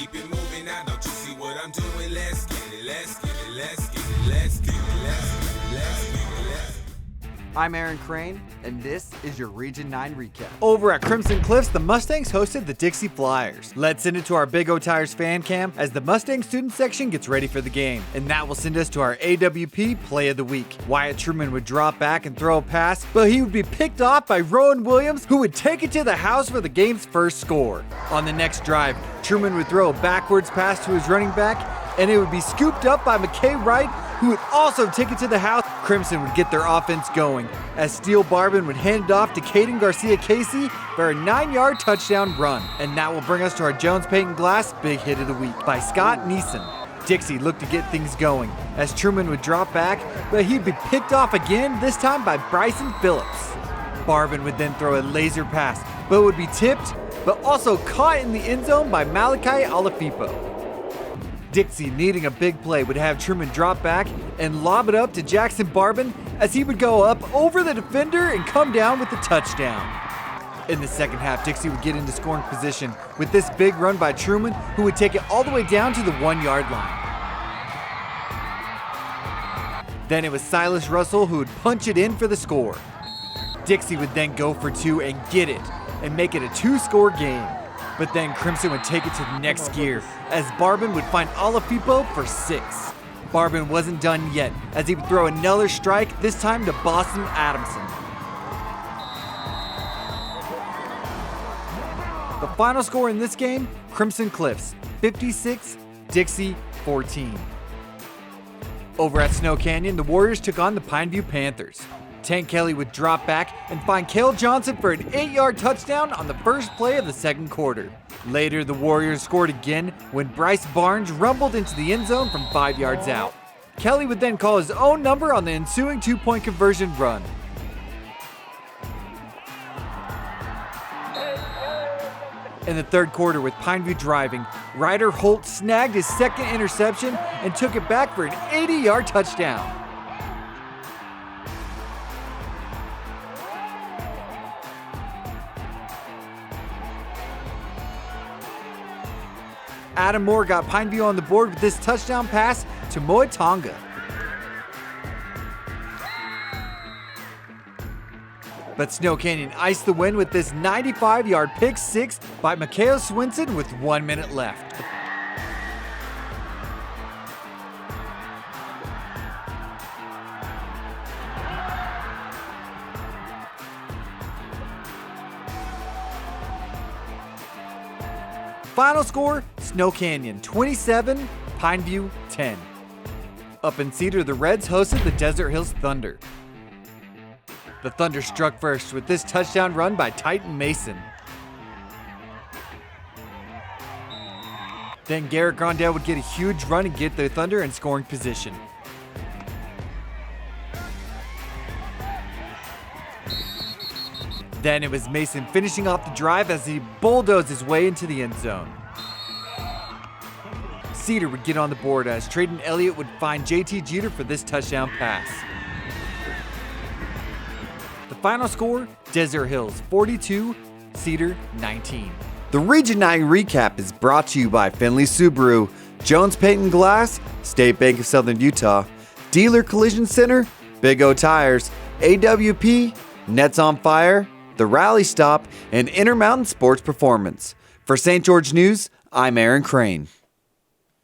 keep it moving now. Don't you see what I'm doing? Let's get it, let's get it, let's get it, let's get it, let's get it, let's get it, let's get it. I'm Aaron Crane, and this is your Region 9 recap. Over at Crimson Cliffs, the Mustangs hosted the Dixie Flyers. Let's send it to our Big O Tires fan cam as the Mustang student section gets ready for the game. And that will send us to our AWP Play of the Week. Wyatt Truman would drop back and throw a pass, but he would be picked off by Rowan Williams, who would take it to the house for the game's first score. On the next drive, Truman would throw a backwards pass to his running back, and it would be scooped up by McKay Wright, who would also take it to the house. Crimson would get their offense going, as Steele Barbin would hand it off to Caden Garcia-Casey for a 9-yard touchdown run. And that will bring us to our Jones Peyton Glass Big Hit of the Week by Scott Neeson. Dixie looked to get things going, as Truman would drop back, but he'd be picked off again, this time by Bryson Phillips. Barbin would then throw a laser pass, but would be tipped, but also caught in the end zone by Malachi Alafipo. Dixie, needing a big play, would have Truman drop back and lob it up to Jackson Barbin, as he would go up over the defender and come down with the touchdown. In the second half, Dixie would get into scoring position with this big run by Truman, who would take it all the way down to the 1-yard line. Then it was Silas Russell who would punch it in for the score. Dixie would then go for 2 and get it, and make it a 2-score game. But then Crimson would take it to the next gear, as Barbin would find Alafipo for 6. Barbin wasn't done yet, as he would throw another strike, this time to Boston Adamson. The final score in this game, Crimson Cliffs 56, Dixie 14. Over at Snow Canyon, the Warriors took on the Pineview Panthers. Tank Kelly would drop back and find Cale Johnson for an 8-yard touchdown on the first play of the second quarter. Later, the Warriors scored again when Bryce Barnes rumbled into the end zone from 5 yards out. Kelly would then call his own number on the ensuing 2-point conversion run. In the third quarter, with Pineview driving, Ryder Holt snagged his second interception and took it back for an 80-yard touchdown. Adam Moore got Pineview on the board with this touchdown pass to Moe Tonga. But Snow Canyon iced the win with this 95-yard pick 6 by Mikhail Swinson with 1 minute left. Final score, Snow Canyon 27, Pineview 10. Up in Cedar, the Reds hosted the Desert Hills Thunder. The Thunder struck first with this touchdown run by Titan Mason. Then Garrett Grondale would get a huge run and get the Thunder in scoring position. Then it was Mason finishing off the drive as he bulldozed his way into the end zone. Cedar would get on the board as Trayden Elliott would find JT Jeter for this touchdown pass. The final score, Desert Hills 42, Cedar 19. The Region 9 recap is brought to you by Finley Subaru, Jones Peyton Glass, State Bank of Southern Utah, Dealer Collision Center, Big O Tires, AWP, Nets on Fire, The Rally Stop, and Intermountain Sports Performance. For St. George News, I'm Aaron Crane.